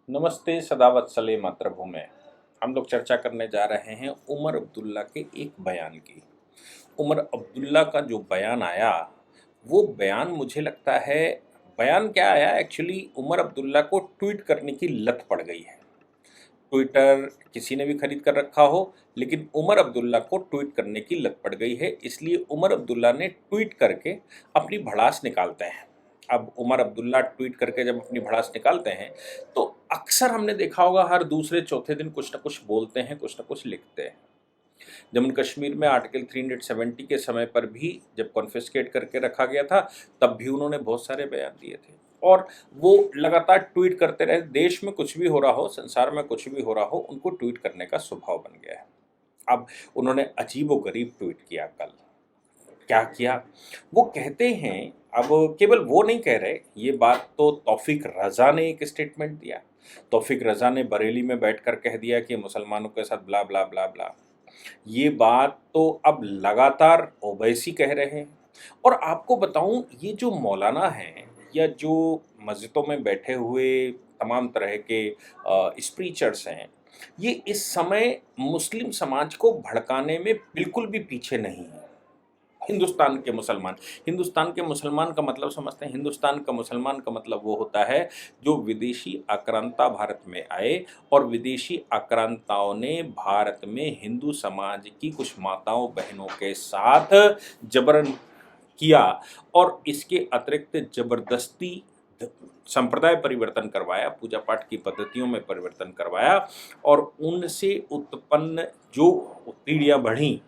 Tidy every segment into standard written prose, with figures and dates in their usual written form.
नमस्ते सदावत्सले मातृभूमि। हम लोग चर्चा करने जा रहे हैं उमर अब्दुल्ला के एक बयान की। उमर अब्दुल्ला का जो बयान आया, वो बयान मुझे लगता है, बयान क्या आया एक्चुअली, उमर अब्दुल्ला को ट्वीट करने की लत पड़ गई है। ट्विटर किसी ने भी खरीद कर रखा हो, लेकिन उमर अब्दुल्ला को ट्वीट करने की लत पड़ गई है, इसलिए उमर अब्दुल्ला ने ट्वीट करके अपनी भड़ास निकालते हैं। अब उमर अब्दुल्ला ट्वीट करके जब अपनी भड़ास निकालते हैं, तो अक्सर हमने देखा होगा हर दूसरे चौथे दिन कुछ ना कुछ बोलते हैं, कुछ ना कुछ लिखते हैं। जम्मू कश्मीर में आर्टिकल 370 के समय पर भी जब कॉन्फिस्केट करके रखा गया था, तब भी उन्होंने बहुत सारे बयान दिए थे और वो लगातार ट्वीट करते रहे। देश में कुछ भी हो रहा हो, संसार में कुछ भी हो रहा हो, उनको ट्वीट करने का स्वभाव बन गया है। अब उन्होंने अजीबोगरीब ट्वीट किया कल। क्या किया? वो कहते हैं, अब केवल वो नहीं कह रहे, ये बात तो तौफीक रज़ा ने एक स्टेटमेंट दिया। तौफीक रज़ा ने बरेली में बैठकर कह दिया कि मुसलमानों के साथ ब्ला ब्ला ब्ला ब्ला। ये बात तो अब लगातार ओवैसी कह रहे हैं। और आपको बताऊं, ये जो मौलाना हैं या जो मस्जिदों में बैठे हुए तमाम तरह के स्पीचर्स हैं, ये इस समय मुस्लिम समाज को भड़काने में बिल्कुल भी पीछे नहीं है। हिंदुस्तान के मुसलमान, हिंदुस्तान के मुसलमान का मतलब समझते हैं? हिंदुस्तान का मुसलमान का मतलब वो होता है जो विदेशी आक्रांता भारत में आए और विदेशी आक्रांताओं ने भारत में हिंदू समाज की कुछ माताओं बहनों के साथ जबरन किया और इसके अतिरिक्त जबरदस्ती संप्रदाय परिवर्तन करवाया, पूजा पाठ की पद्धतियों में परिवर्तन करवाया और उनसे उत्पन्न जो पीढ़ियां बढ़ी,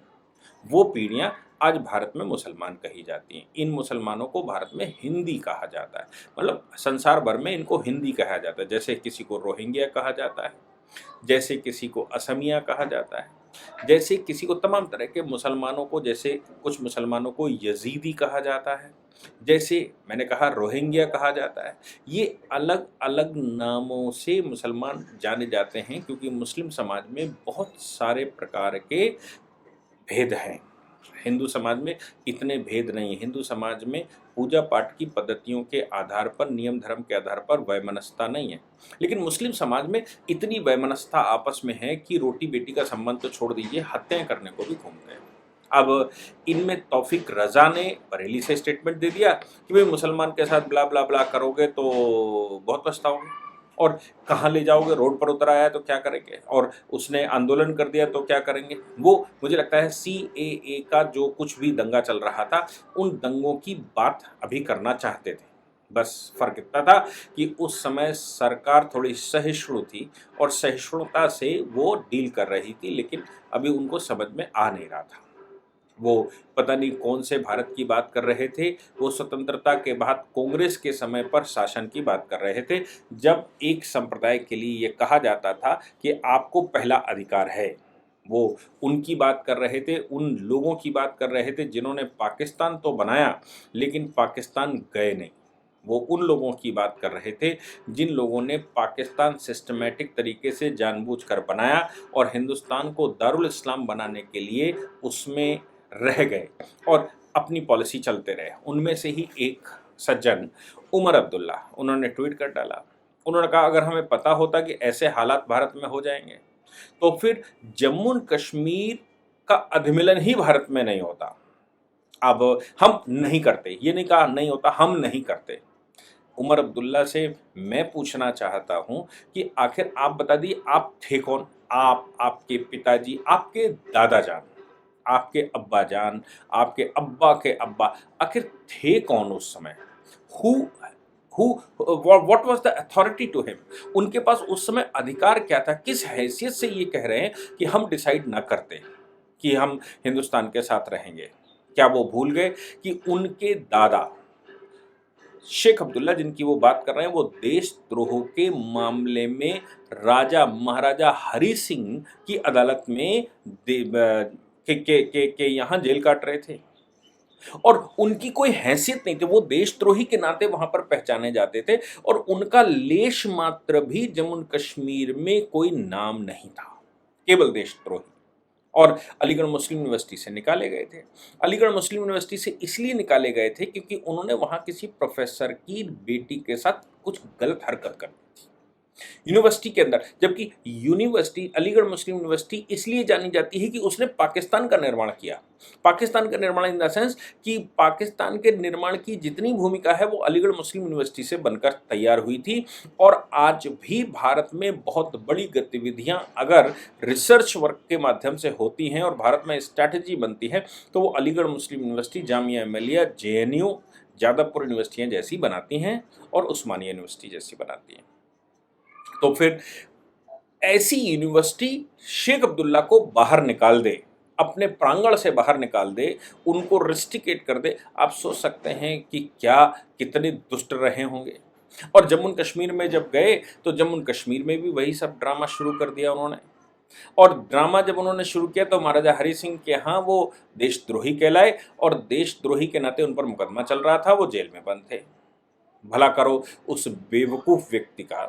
वो पीढ़ियां आज भारत में मुसलमान कही जाती हैं। इन मुसलमानों को भारत में हिंदी कहा जाता है, मतलब संसार भर में इनको हिंदी कहा जाता है। जैसे किसी को रोहिंग्या कहा जाता है, जैसे किसी को असमिया कहा जाता है, जैसे किसी को तमाम तरह के मुसलमानों को, जैसे कुछ मुसलमानों को यजीदी कहा जाता है, जैसे मैंने कहा रोहिंग्या कहा जाता है। ये अलग अलग नामों से मुसलमान जाने जाते हैं क्योंकि मुस्लिम समाज में बहुत सारे प्रकार के भेद हैं। हिंदू समाज में इतने भेद नहीं है। हिंदू समाज में पूजा पाठ की पद्धतियों के आधार पर, नियम धर्म के आधार पर वैमनस्यता नहीं है। लेकिन मुस्लिम समाज में इतनी वैमनस्यता आपस में है कि रोटी बेटी का संबंध तो छोड़ दीजिए, हत्याएं करने को भी घूमते हैं। अब इनमें तौफीक रज़ा ने बरेली से स्टेटमेंट दे दिया कि भाई मुसलमान के साथ ब्ला ब्ला ब्ला करोगे तो बहुत पछताओगे, और कहाँ ले जाओगे, रोड पर उतर आया तो क्या करेंगे, और उसने आंदोलन कर दिया तो क्या करेंगे। वो मुझे लगता है सीएए का जो कुछ भी दंगा चल रहा था, उन दंगों की बात अभी करना चाहते थे। बस फ़र्क इतना था कि उस समय सरकार थोड़ी सहिष्णु थी और सहिष्णुता से वो डील कर रही थी, लेकिन अभी उनको समझ में आ नहीं रहा था। वो पता नहीं कौन से भारत की बात कर रहे थे। वो स्वतंत्रता के बाद कांग्रेस के समय पर शासन की बात कर रहे थे, जब एक संप्रदाय के लिए ये कहा जाता था कि आपको पहला अधिकार है। वो उनकी बात कर रहे थे, उन लोगों की बात कर रहे थे जिन्होंने पाकिस्तान तो बनाया लेकिन पाकिस्तान गए नहीं। वो उन लोगों की बात कर रहे थे जिन लोगों ने पाकिस्तान सिस्टमैटिक तरीके से जानबूझकर बनाया और हिंदुस्तान को दारुल इस्लाम बनाने के लिए उसमें रह गए और अपनी पॉलिसी चलते रहे। उनमें से ही एक सज्जन उमर अब्दुल्ला, उन्होंने ट्वीट कर डाला। उन्होंने कहा, अगर हमें पता होता कि ऐसे हालात भारत में हो जाएंगे तो फिर जम्मू और कश्मीर का अधिमिलन ही भारत में नहीं होता। अब हम नहीं करते, ये नहीं कहा नहीं होता, हम नहीं करते। उमर अब्दुल्ला से मैं पूछना चाहता हूं कि आखिर आप बता दिए, आप थे कौन? आप, आपके पिताजी, आपके दादा जान, आपके अब्बा जान, आपके अब्बा के अब्बा, आखिर थे कौन उस समय? Who who what was the authority to him? उनके पास उस समय अधिकार क्या था? किस हैसियत से ये कह रहे हैं कि हम डिसाइड ना करते कि हम हिंदुस्तान के साथ रहेंगे? क्या वो भूल गए कि उनके दादा शेख अब्दुल्ला, जिनकी वो बात कर रहे हैं, वो देशद्रोह के मामले में राजा महाराजा हरि सिंह की अदालत में के यहाँ जेल काट रहे थे और उनकी कोई हैसियत नहीं थी। वो देशद्रोही के नाते वहां पर पहचाने जाते थे और उनका लेश मात्र भी जम्मू कश्मीर में कोई नाम नहीं था, केवल देशद्रोही। और अलीगढ़ मुस्लिम यूनिवर्सिटी से निकाले गए थे। अलीगढ़ मुस्लिम यूनिवर्सिटी से इसलिए निकाले गए थे क्योंकि उन्होंने वहाँ किसी प्रोफेसर की बेटी के साथ कुछ गलत हरकत कर दी थी। यूनिवर्सिटी के अंदर, जबकि यूनिवर्सिटी अलीगढ़ मुस्लिम यूनिवर्सिटी इसलिए जानी जाती है कि उसने पाकिस्तान का निर्माण किया। पाकिस्तान का निर्माण इन द सेंस कि पाकिस्तान के निर्माण की जितनी भूमिका है वो अलीगढ़ मुस्लिम यूनिवर्सिटी से बनकर तैयार हुई थी। और आज भी भारत में बहुत बड़ी गतिविधियां अगर रिसर्च वर्क के माध्यम से होती हैं और भारत में स्ट्रैटेजी बनती है तो वो अलीगढ़ मुस्लिम यूनिवर्सिटी, जामिया मिलिया, जेएनयू, जादवपुर यूनिवर्सिटियां जैसी बनाती हैं और उस्मानिया यूनिवर्सिटी जैसी बनाती हैं। तो फिर ऐसी यूनिवर्सिटी शेख अब्दुल्ला को बाहर निकाल दे, अपने प्रांगण से बाहर निकाल दे, उनको रिस्ट्रिकेट कर दे। आप सोच सकते हैं कि क्या कितने दुष्ट रहे होंगे। और जम्मू कश्मीर में जब गए तो जम्मू कश्मीर में भी वही सब ड्रामा शुरू कर दिया उन्होंने। और ड्रामा जब उन्होंने शुरू किया तो महाराजा हरि सिंह के यहाँ वो देशद्रोही कहलाए और देशद्रोही के नाते उन पर मुकदमा चल रहा था, वो जेल में बंद थे। भला करो उस बेवकूफ़ व्यक्ति का,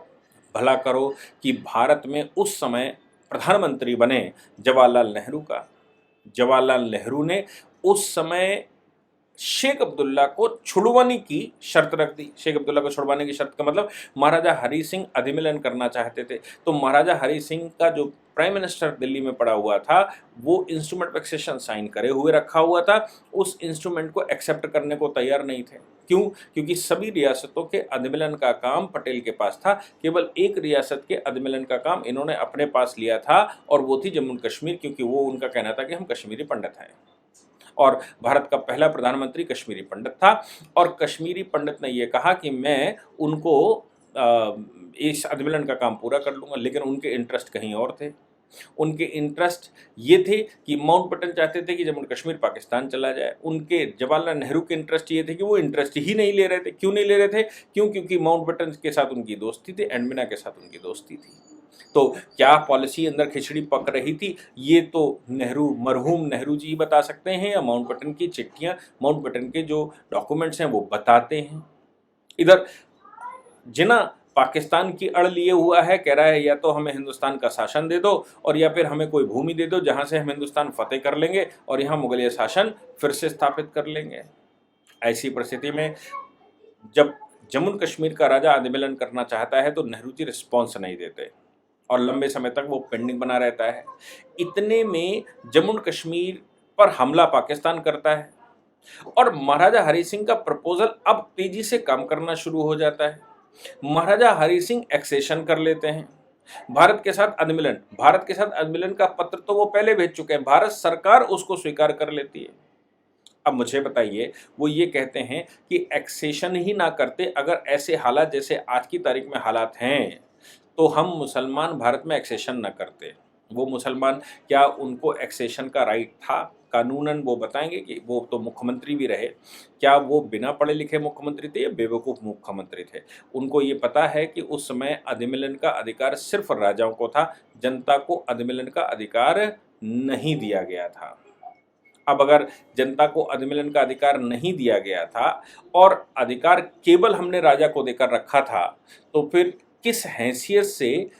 भला करो कि भारत में उस समय प्रधानमंत्री बने जवाहरलाल नेहरू का। जवाहरलाल नेहरू ने उस समय शेख अब्दुल्ला को छुड़वाने की शर्त रख दी। शेख अब्दुल्ला को छुड़वाने की शर्त का मतलब महाराजा हरि सिंह अधिमिलन करना चाहते थे, तो महाराजा हरि सिंह का जो प्राइम मिनिस्टर दिल्ली में पड़ा हुआ था वो इंस्ट्रूमेंट ऑफ एक्सेशन साइन करे हुए रखा हुआ था, उस इंस्ट्रूमेंट को एक्सेप्ट करने को तैयार नहीं थे। क्यों? क्योंकि सभी रियासतों के अधिमिलन का काम पटेल के पास था, केवल एक रियासत के अधिमिलन का काम इन्होंने अपने पास लिया था और वो थी जम्मू कश्मीर, क्योंकि वो उनका कहना था कि हम कश्मीरी पंडित हैं। और भारत का पहला प्रधानमंत्री कश्मीरी पंडित था और कश्मीरी पंडित ने यह कहा कि मैं उनको इस अधिमिलन का काम पूरा कर लूँगा, लेकिन उनके इंटरेस्ट कहीं और थे। उनके इंटरेस्ट ये थे कि माउंटबेटन चाहते थे कि जम्मू कश्मीर पाकिस्तान चला जाए। उनके जवाहरलाल नेहरू के इंटरेस्ट ये थे कि वो इंटरेस्ट ही नहीं ले रहे थे। क्यों नहीं ले रहे थे? क्योंकि माउंटबेटन के साथ उनकी दोस्ती थी, एंडमिना के साथ उनकी दोस्ती थी। तो क्या पॉलिसी अंदर खिचड़ी पक रही थी, ये तो मरहूम नेहरू जी बता सकते हैं, या माउंटबेटन की चिट्ठियां, माउंटबेटन के जो डॉक्यूमेंट्स हैं वो बताते हैं। इधर जिन्ना पाकिस्तान की अड़ लिए हुआ है, कह रहा है या तो हमें हिंदुस्तान का शासन दे दो और या फिर हमें कोई भूमि दे दो जहां से हम हिंदुस्तान फतेह कर लेंगे और यहाँ मुगलिया शासन फिर से स्थापित कर लेंगे। ऐसी परिस्थिति में जब जम्मू कश्मीर का राजा अधिमिलन करना चाहता है तो नेहरू जी रिस्पॉन्स नहीं देते और लंबे समय तक वो पेंडिंग बना रहता है। इतने में जम्मू कश्मीर पर हमला पाकिस्तान करता है और महाराजा हरि सिंह का प्रपोजल अब तेजी से काम करना शुरू हो जाता है। महाराजा हरि सिंह एक्सेशन कर लेते हैं भारत के साथ अधिमिलन। भारत के साथ अधिमिलन का पत्र तो वो पहले भेज चुके हैं, भारत सरकार उसको स्वीकार कर लेती है। अब मुझे बताइए, वो ये कहते हैं कि एक्सेशन ही ना करते, अगर ऐसे हालात जैसे आज की तारीख में हालात हैं तो हम मुसलमान भारत में एक्सेशन न करते। वो मुसलमान, क्या उनको एक्सेशन का राइट था? कानूनन वो बताएंगे कि वो तो मुख्यमंत्री भी रहे। क्या वो बिना पढ़े लिखे मुख्यमंत्री थे या बेवकूफ़ मुख्यमंत्री थे? उनको ये पता है कि उस समय अधिमिलन का अधिकार सिर्फ राजाओं को था, जनता को अधिमिलन का अधिकार नहीं दिया गया था। अब अगर जनता को अधिमिलन का अधिकार नहीं दिया गया था और अधिकार केवल हमने राजा को देकर रखा था, तो फिर किस हैसियत से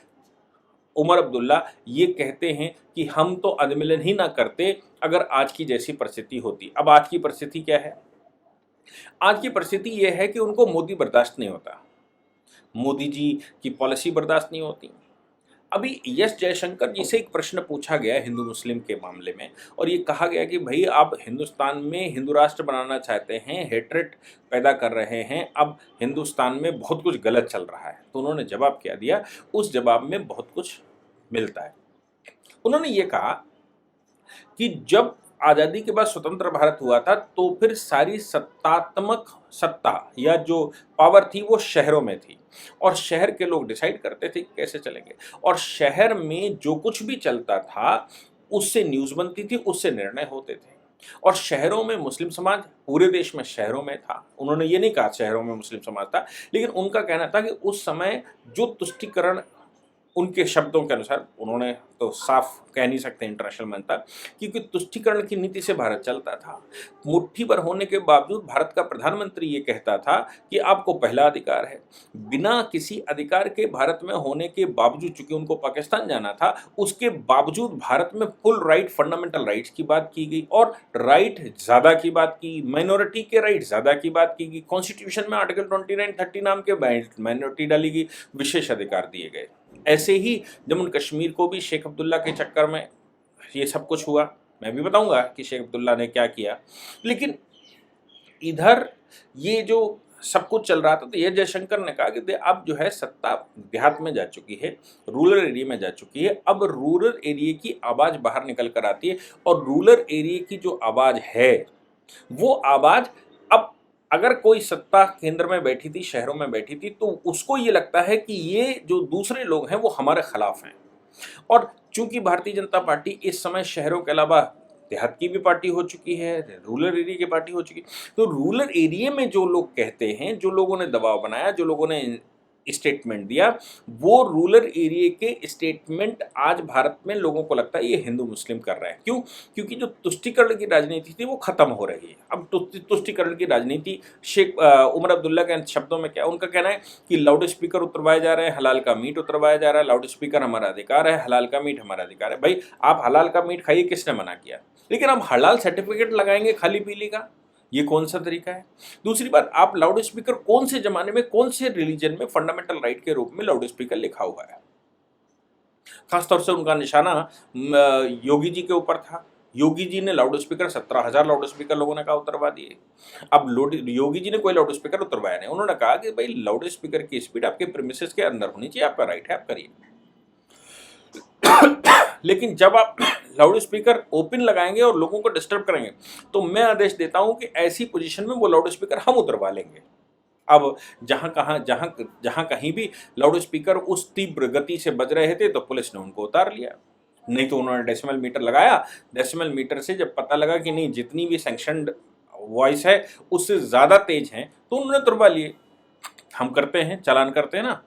उमर अब्दुल्ला ये कहते हैं कि हम तो अधिमिलन ही ना करते अगर आज की जैसी परिस्थिति होती। अब आज की परिस्थिति क्या है? आज की परिस्थिति ये है कि उनको मोदी बर्दाश्त नहीं होता, मोदी जी की पॉलिसी बर्दाश्त नहीं होती। अभी एस जयशंकर जी से एक प्रश्न पूछा गया हिंदू मुस्लिम के मामले में और ये कहा गया कि भाई आप हिंदुस्तान में हिंदू राष्ट्र बनाना चाहते हैं, हेट्रेट पैदा कर रहे हैं, अब हिंदुस्तान में बहुत कुछ गलत चल रहा है। तो उन्होंने जवाब क्या दिया? उस जवाब में बहुत कुछ मिलता है। उन्होंने ये कहा कि जब आज़ादी के बाद स्वतंत्र भारत हुआ था तो फिर सारी सत्ता या जो पावर थी वो शहरों में थी और शहर के लोग डिसाइड करते थे कैसे चलेंगे और शहर में जो कुछ भी चलता था उससे न्यूज़ बनती थी, उससे निर्णय होते थे। और शहरों में मुस्लिम समाज, पूरे देश में शहरों में था। उन्होंने ये नहीं कहा शहरों में मुस्लिम समाज था, लेकिन उनका कहना था कि उस समय जो तुष्टीकरण उनके शब्दों के अनुसार, उन्होंने तो साफ कह नहीं सकते इंटरनेशनल मानता, क्योंकि तुष्टीकरण की नीति से भारत चलता था। मुट्ठी भर होने के बावजूद भारत का प्रधानमंत्री ये कहता था कि आपको पहला अधिकार है। बिना किसी अधिकार के भारत में होने के बावजूद, चूंकि उनको पाकिस्तान जाना था, उसके बावजूद भारत में फुल राइट, फंडामेंटल राइट्स की बात की गई और राइट ज्यादा की बात की, माइनॉरिटी के राइट ज्यादा की बात की गई। कॉन्स्टिट्यूशन में आर्टिकल 29-30 नाम के माइनॉरिटी डाली गई, विशेष अधिकार दिए गए। ऐसे ही जम्मू कश्मीर को भी शेख अब्दुल्ला के चक्कर में ये सब कुछ हुआ। मैं भी बताऊंगा कि शेख अब्दुल्ला ने क्या किया, लेकिन इधर ये जो सब कुछ चल रहा था, तो ये जयशंकर ने कहा कि अब जो है सत्ता देहात में जा चुकी है, रूरल एरिया में जा चुकी है। अब रूरल एरिया की आवाज बाहर निकल कर आती है और रूरल एरिया की जो आवाज है वो आवाज, अब अगर कोई सत्ता केंद्र में बैठी थी, शहरों में बैठी थी, तो उसको ये लगता है कि ये जो दूसरे लोग हैं वो हमारे खिलाफ हैं। और चूंकि भारतीय जनता पार्टी इस समय शहरों के अलावा देहात की भी पार्टी हो चुकी है, रूरल एरिया की पार्टी हो चुकी है, तो रूरल एरिया में जो लोग कहते हैं, जो लोगों ने दबाव बनाया, जो लोगों ने स्टेटमेंट दिया, वो रूरल एरिया के स्टेटमेंट आज भारत में लोगों को लगता है ये हिंदू मुस्लिम कर रहे हैं। क्यों? क्योंकि जो तुष्टीकरण की राजनीति थी वो खत्म हो रही है। अब तुष्टीकरण की राजनीति, उमर अब्दुल्ला के शब्दों में क्या उनका कहना है कि लाउड स्पीकर उतरवाए जा रहे हैं, हलाल का मीट उतरवाया जा रहा है, लाउड स्पीकर हमारा अधिकार है, हलाल का मीट हमारा अधिकार है। भाई, आप हलाल का मीट खाइए, किसने मना किया? लेकिन आप हलाल सर्टिफिकेट लगाएंगे खाली पीली का, ये कौन सा तरीका है? दूसरी बात, आप लाउड स्पीकर कौन से जमाने में, कौन से रिलीजन में फंडामेंटल राइट के रूप में लाउड स्पीकर लिखा हुआ है? खासतौर से उनका निशाना योगी जी के ऊपर था। योगी जी ने लाउड स्पीकर 17,000 लाउड स्पीकर लोगों ने कहा उतरवा दिए। अब योगी जी ने कोई लाउड स्पीकर उतरवाया नहीं। उन्होंने कहा कि भाई लाउड स्पीकर की स्पीड आपके प्रीमिसेस के अंदर होनी चाहिए, आपका राइट है, आप करिए। लेकिन जब आप लाउड स्पीकर ओपन लगाएंगे और लोगों को डिस्टर्ब करेंगे, तो मैं आदेश देता हूं कि ऐसी पोजीशन में वो लाउड स्पीकर हम उतरवा लेंगे। अब जहां कहीं भी लाउड स्पीकर उस तीव्र गति से बज रहे थे तो पुलिस ने उनको उतार लिया, नहीं तो उन्होंने डेसिमल मीटर लगाया। डेसिमल मीटर से जब पता लगा कि नहीं, जितनी भी सैंक्शनड वॉइस है उससे ज्यादा तेज है, तो उन्होंने उतरवा लिए। हम करते हैं, चालान करते हैं ना।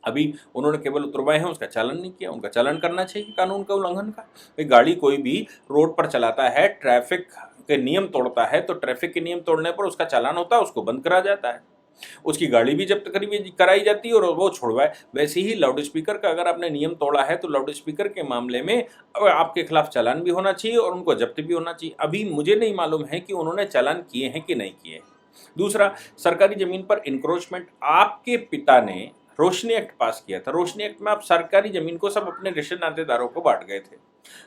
अभी उन्होंने केवल उतरवाए हैं, उसका चालन नहीं किया। उनका चालन करना चाहिए कानून का उल्लंघन का। गाड़ी कोई भी रोड पर चलाता है, ट्रैफिक के नियम तोड़ता है, तो ट्रैफिक के नियम तोड़ने पर उसका चालान होता है, उसको बंद करा जाता है, उसकी गाड़ी भी जब्त कराई जाती है और वो छुड़वाए। वैसे ही लाउड स्पीकर का अगर आपने नियम तोड़ा है तो लाउड स्पीकर के मामले में आपके खिलाफ चालान भी होना चाहिए और उनको जब्त भी होना चाहिए। अभी मुझे नहीं मालूम है कि उन्होंने चालान किए हैं कि नहीं किए। दूसरा, सरकारी जमीन पर इंक्रोचमेंट, आपके पिता ने रोशनी एक्ट पास किया था। रोशनी एक्ट में आप सरकारी जमीन को सब अपने रिश्ते नातेदारों को बांट गए थे।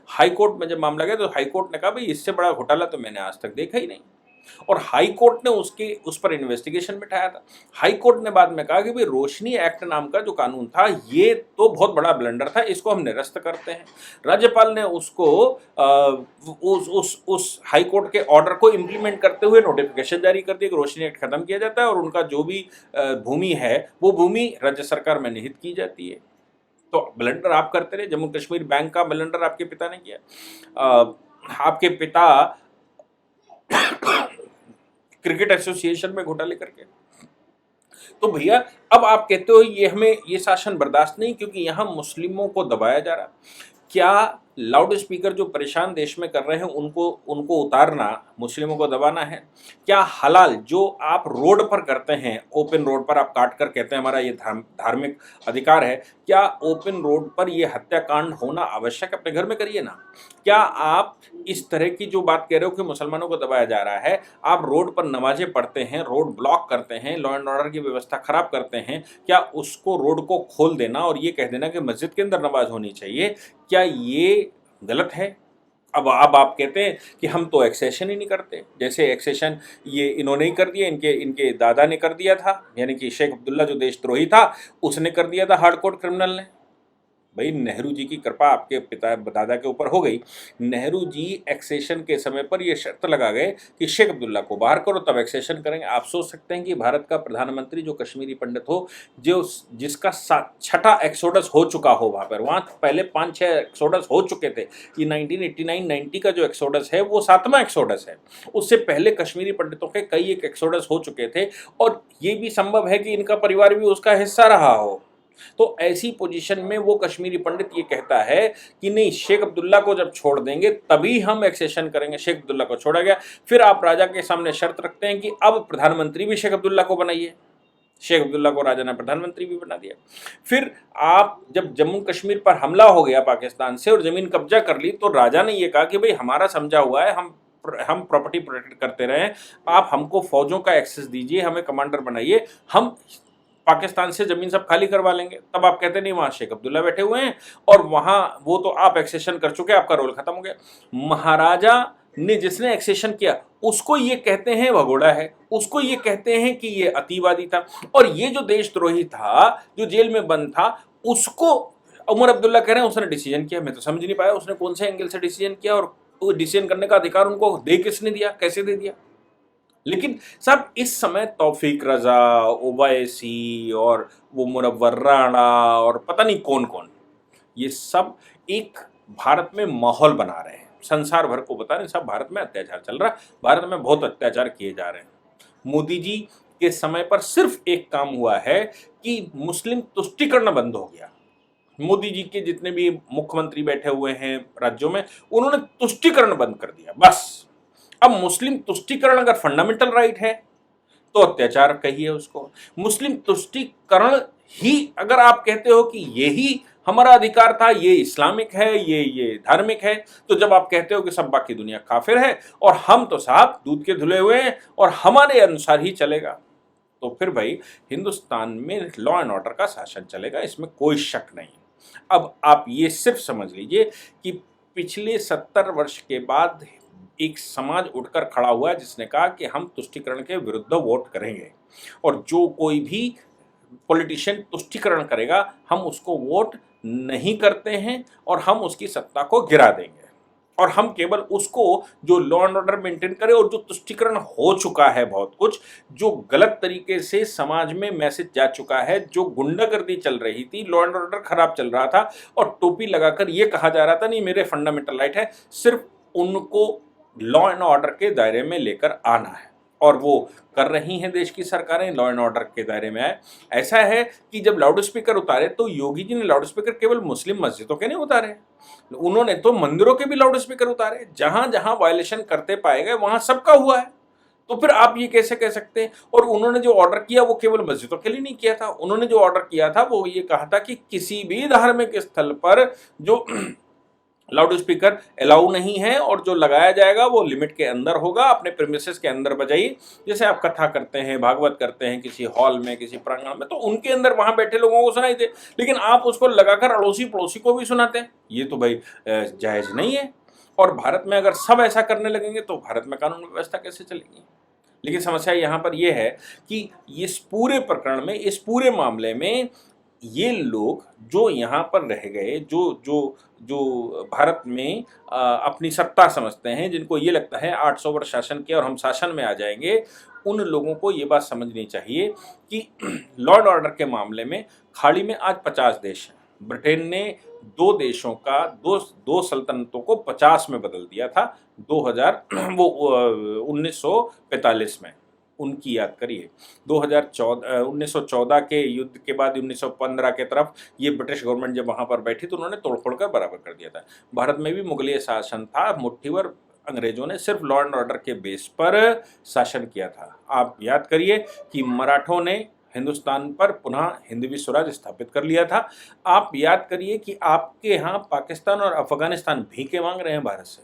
हाई कोर्ट में जब मामला गया तो हाई कोर्ट ने कहा भाई इससे बड़ा घोटाला तो मैंने आज तक देखा ही नहीं, और हाई कोर्ट ने उस पर इन्वेस्टिगेशन बिठाया था। हाई कोर्ट ने बाद में कहा कि भाई रोशनी एक्ट नाम का जो कानून था ये तो बहुत बड़ा ब्लंडर था, इसको हम निरस्त करते हैं। राज्यपाल ने उसको उस हाई कोर्ट के ऑर्डर को इम्प्लीमेंट करते हुए नोटिफिकेशन जारी कर दिया कि रोशनी एक्ट खत्म किया जाता है और उनका जो भी भूमि है वो भूमि राज्य सरकार में निहित की जाती है। तो ब्लंडर आप करते रहे। जम्मू कश्मीर बैंक का ब्लंडर आपके पिता ने किया। आपके पिता क्रिकेट एसोसिएशन में घोटाले करके। तो भैया अब आप कहते हो ये हमें ये शासन बर्दाश्त नहीं क्योंकि यहां मुस्लिमों को दबाया जा रहा। क्या लाउड स्पीकर जो परेशान देश में कर रहे हैं उनको उतारना मुस्लिमों को दबाना है? क्या हलाल जो आप रोड पर करते हैं, ओपन रोड पर आप काट कर कहते हैं हमारा ये धार्मिक अधिकार है, क्या ओपन रोड पर ये हत्याकांड होना आवश्यक? अपने घर में करिए ना। क्या आप इस तरह की जो बात कह रहे हो कि मुसलमानों को दबाया जा रहा है, आप रोड पर नमाजें पढ़ते हैं, रोड ब्लॉक करते हैं, लॉ एंड ऑर्डर की व्यवस्था खराब करते हैं, क्या उसको रोड को खोल देना और ये कह देना कि मस्जिद के अंदर नमाज होनी चाहिए, क्या ये गलत है? अब आप कहते हैं कि हम तो एक्सेशन ही नहीं करते, जैसे एक्सेशन ये इन्होंने ही कर दिया, इनके दादा ने कर दिया था, यानी कि शेख अब्दुल्ला जो देशद्रोही था उसने कर दिया था हार्डकोर क्रिमिनल ने। भाई नेहरू जी की कृपा आपके पिता दादा के ऊपर हो गई। नेहरू जी एक्सेशन के समय पर यह शर्त लगा गए कि शेख अब्दुल्ला को बाहर करो तब एक्सेशन करेंगे। आप सोच सकते हैं कि भारत का प्रधानमंत्री जो कश्मीरी पंडित हो, जो जिसका छठा एक्सोडस हो चुका हो, वहाँ पहले 5-6 एक्सोडस हो चुके थे, ये 1989-90 का जो एक्सोडस है वो 7वां एक्सोडस है। उससे पहले कश्मीरी पंडितों के कई एक एक्सोडस हो चुके थे और ये भी संभव है कि इनका परिवार भी उसका हिस्सा रहा हो। तो ऐसी पोजीशन में वो कश्मीरी पंडित ये कहता है कि नहीं, शेख अब्दुल्ला को जब छोड़ देंगे तभी हम एक्सेशन करेंगे। शेख अब्दुल्ला को छोड़ा गया, फिर आप राजा के सामने शर्त रखते हैं कि अब प्रधानमंत्री भी शेख अब्दुल्ला को बनाइए। शेख अब्दुल्ला को राजा ने प्रधानमंत्री भी बना दिया। फिर आप जब जम्मू कश्मीर पर हमला हो गया पाकिस्तान से और जमीन कब्जा कर ली, तो राजा ने ये कहा कि भाई हमारा समझा हुआ है, हम प्रॉपर्टी प्रोटेक्ट करते रहे, आप हमको फौजों का एक्सेस दीजिए, हमें कमांडर बनाइए, हम पाकिस्तान से जमीन सब खाली करवा लेंगे। तब आप कहते नहीं, वहां शेख अब्दुल्ला बैठे हुए हैं और वहां वो तो आप एक्सेशन कर चुके, आपका रोल खत्म हो गया। महाराजा ने जिसने एक्सेशन किया उसको ये कहते हैं भगोड़ा है, उसको ये कहते हैं कि ये अतिवादी था। और ये जो देशद्रोही था, जो जेल में बंद था, उसको उमर अब्दुल्ला कह रहे हैं उसने डिसीजन किया। मैं तो समझ नहीं पाया उसने कौन से एंगल से डिसीजन किया, और वो डिसीजन करने का अधिकार उनको दे किसने दिया, कैसे दे दिया। लेकिन साहब इस समय तौफीक रजा, ओवैसी और वो मुनव्वर राणा और पता नहीं कौन कौन, ये सब एक भारत में माहौल बना रहे हैं, संसार भर को बता रहे हैं साहब भारत में अत्याचार चल रहा है, भारत में बहुत अत्याचार किए जा रहे हैं। मोदी जी के समय पर सिर्फ एक काम हुआ है कि मुस्लिम तुष्टीकरण बंद हो गया। मोदी जी के जितने भी मुख्यमंत्री बैठे हुए हैं राज्यों में, उन्होंने तुष्टीकरण बंद कर दिया बस। अब मुस्लिम तुष्टीकरण अगर फंडामेंटल राइट है तो अत्याचार कहिए उसको। मुस्लिम तुष्टीकरण ही अगर आप कहते हो कि यही हमारा अधिकार था, ये इस्लामिक है, ये धार्मिक है, तो जब आप कहते हो कि सब बाकी दुनिया काफिर है और हम तो साहब दूध के धुले हुए हैं और हमारे अनुसार ही चलेगा, तो फिर भाई हिंदुस्तान में लॉ एंड ऑर्डर का शासन चलेगा, इसमें कोई शक नहीं। अब आप ये सिर्फ समझ लीजिए कि पिछले 70 वर्ष के बाद एक समाज उठकर खड़ा हुआ है जिसने कहा कि हम तुष्टीकरण के विरुद्ध वोट करेंगे, और जो कोई भी पॉलिटिशियन तुष्टीकरण करेगा हम उसको वोट नहीं करते हैं और हम उसकी सत्ता को गिरा देंगे, और हम केवल उसको जो लॉ एंड ऑर्डर मेंटेन करे। और जो तुष्टीकरण हो चुका है, बहुत कुछ जो गलत तरीके से समाज में मैसेज जा चुका है, जो गुंडागर्दी चल रही थी, लॉ एंड ऑर्डर खराब चल रहा था और टोपी लगाकर ये कहा जा रहा था नहीं मेरे फंडामेंटल राइट है, सिर्फ उनको लॉ एंड ऑर्डर के दायरे में लेकर आना है, और वो कर रही हैं देश की सरकारें, लॉ एंड ऑर्डर के दायरे में आए। ऐसा है कि जब लाउड स्पीकर उतारे तो योगी जी ने लाउड स्पीकर केवल मुस्लिम मस्जिदों के नहीं उतारे, उन्होंने तो मंदिरों के भी लाउड स्पीकर उतारे। जहां जहां वायलेशन करते पाए गए वहां सबका हुआ है, तो फिर आप ये कैसे कह सकते हैं। और उन्होंने जो ऑर्डर किया वो केवल मस्जिदों के लिए नहीं किया था, उन्होंने जो ऑर्डर किया था वो ये कहा था कि किसी भी धार्मिक स्थल पर जो लाउड स्पीकर अलाउ नहीं है और जो लगाया जाएगा वो लिमिट के अंदर होगा, अपने प्रीमिसेस के अंदर बजाइए। जैसे आप कथा करते हैं, भागवत करते हैं किसी हॉल में, किसी प्रांगण में, तो उनके अंदर वहां बैठे लोगों को सुनाई दे, लेकिन आप उसको लगाकर अड़ोसी पड़ोसी को भी सुनाते हैं, ये तो भाई जायज नहीं है। और भारत में अगर सब ऐसा करने लगेंगे तो भारत में कानून व्यवस्था कैसे चलेगी। लेकिन समस्या यहाँ पर यह है कि इस पूरे प्रकरण में, इस पूरे मामले में ये लोग जो यहाँ पर रह गए, जो जो जो भारत में अपनी सत्ता समझते हैं, जिनको ये लगता है 800 वर्ष शासन किया और हम शासन में आ जाएंगे, उन लोगों को ये बात समझनी चाहिए कि लॉ एंड ऑर्डर के मामले में खाड़ी में आज 50 देश हैं। ब्रिटेन ने दो देशों का दो सल्तनतों को 50 में बदल दिया था 1945 में। उनकी याद करिए 1914 के युद्ध के बाद 1915 के तरफ ये ब्रिटिश गवर्नमेंट जब वहाँ पर बैठी तो उन्होंने तोड़फोड़ कर बराबर कर दिया था। भारत में भी मुगलिय शासन था, मुट्ठीभर अंग्रेजों ने सिर्फ लॉ एंड ऑर्डर के बेस पर शासन किया था। आप याद करिए कि मराठों ने हिंदुस्तान पर पुनः हिंदवी स्वराज स्थापित कर लिया था। आप याद करिए कि आपके यहाँ पाकिस्तान और अफगानिस्तान भीखे मांग रहे हैं भारत से।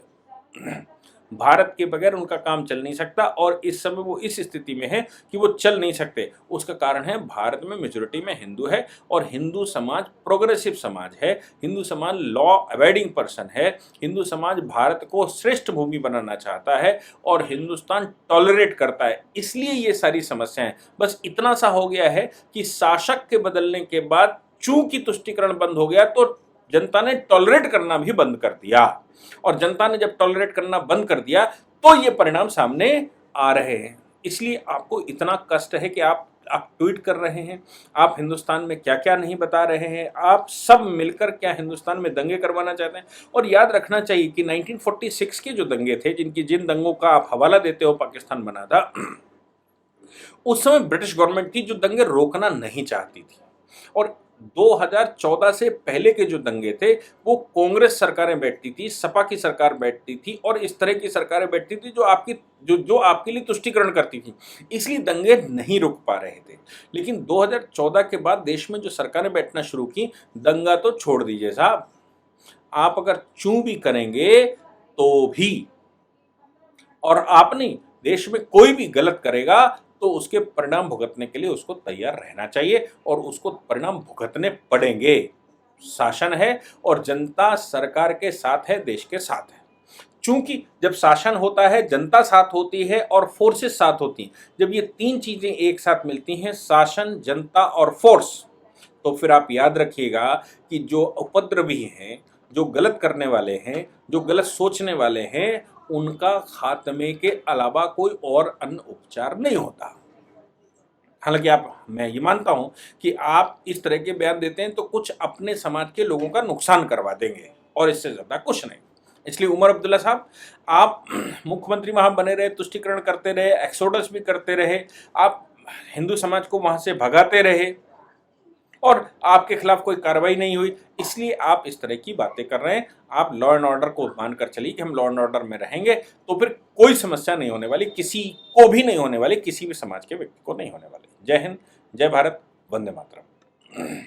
भारत के बगैर उनका काम चल नहीं सकता, और इस समय वो इस स्थिति में है कि वो चल नहीं सकते। उसका कारण है भारत में मेजोरिटी में हिंदू है, और हिंदू समाज प्रोग्रेसिव समाज है, हिंदू समाज लॉ अवॉइडिंग पर्सन है, हिंदू समाज भारत को श्रेष्ठ भूमि बनाना चाहता है और हिंदुस्तान टॉलरेट करता है। इसलिए ये सारी समस्याएं, बस इतना सा हो गया है कि शासक के बदलने के बाद चूंकि तुष्टीकरण बंद हो गया तो जनता ने टॉलरेट करना भी बंद कर दिया, और जनता ने जब टॉलरेट करना बंद कर दिया तो ये परिणाम सामने आ रहे हैं। इसलिए आपको इतना कष्ट है कि आप ट्वीट कर रहे हैं, आप हिंदुस्तान में क्या क्या नहीं बता रहे हैं, आप सब मिलकर क्या हिंदुस्तान में दंगे करवाना चाहते हैं। और याद रखना चाहिए कि 1946 के जो दंगे थे, जिन दंगों का आप हवाला देते हो पाकिस्तान बना था, उस समय ब्रिटिश गवर्नमेंट थी जो दंगे रोकना नहीं चाहती थी, और 2014 से पहले के जो दंगे थे वो कांग्रेस सरकारें बैठती थी, सपा की सरकार बैठती थी और इस तरह की सरकारें बैठती थी जो आपके लिए तुष्टिकरण करती थी, इसलिए दंगे नहीं रुक पा रहे थे। लेकिन 2014 के बाद देश में जो सरकारें बैठना शुरू की, दंगा तो छोड़ दीजिए साहब, आप अगर चूं भी करेंगे तो भी, और आप नहीं, देश में कोई भी गलत करेगा तो उसके परिणाम भुगतने के लिए उसको तैयार रहना चाहिए और उसको परिणाम भुगतने पड़ेंगे। शासन है और जनता सरकार के साथ है, देश के साथ है। चूंकि जब शासन होता है, जनता साथ होती है और फोर्सेस साथ होती हैं, जब ये तीन चीजें एक साथ मिलती हैं, शासन, जनता और फोर्स, तो फिर आप याद रखिएगा कि जो उपद्रवी हैं, जो गलत करने वाले हैं, जो गलत सोचने वाले हैं, उनका खात्मे के अलावा कोई और अन्य उपचार नहीं होता। हालांकि मैं ये मानता हूं कि आप इस तरह के बयान देते हैं तो कुछ अपने समाज के लोगों का नुकसान करवा देंगे और इससे ज्यादा कुछ नहीं। इसलिए उमर अब्दुल्ला साहब, आप मुख्यमंत्री वहां बने रहे, तुष्टिकरण करते रहे, एक्सोडस भी करते रहे, आप हिंदू समाज को वहां से भगाते रहे और आपके खिलाफ कोई कार्रवाई नहीं हुई, इसलिए आप इस तरह की बातें कर रहे हैं। आप लॉ एंड ऑर्डर को मानकर चलिए कि हम लॉ एंड ऑर्डर में रहेंगे तो फिर कोई समस्या नहीं होने वाली, किसी को भी नहीं होने वाली, किसी भी समाज के व्यक्ति को नहीं होने वाली। जय हिंद, जय भारत, वंदे मातरम।